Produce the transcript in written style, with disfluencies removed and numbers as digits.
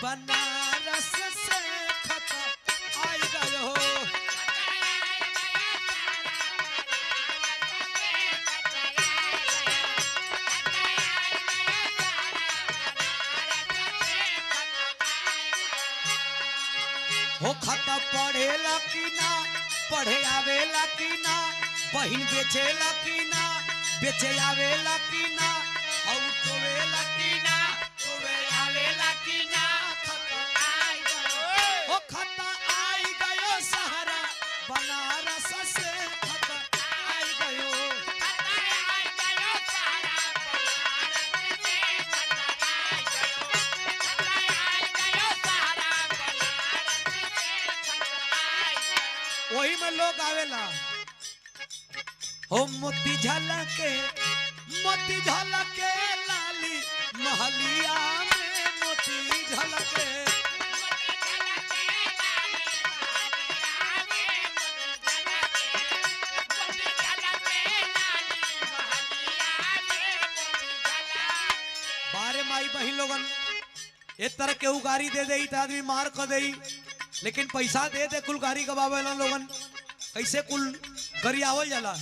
बनारस से खत आई गयो। हो खाता पढ़ेला कि ना, पढ़े आवेला कि ना, बहिन बेचेला कि ना, बेचे आवेला कि ना, और टोवेला कि ना, टोवे आवेला कि ना, खाता आई गयो। हो खाता आई गयो सहारा बनारस से खाता आई गयो। वही में लोग आवेला। हो मोती झलके लाली महलिया में मोती झलके। बारे माई बहिन लोगन एक तरह के गाड़ी दे दे तो आदमी मार कर दे, लेकिन पैसा दे दे कुल गाड़ी गवावेला लोगन, कैसे कुल गरियावल जाला।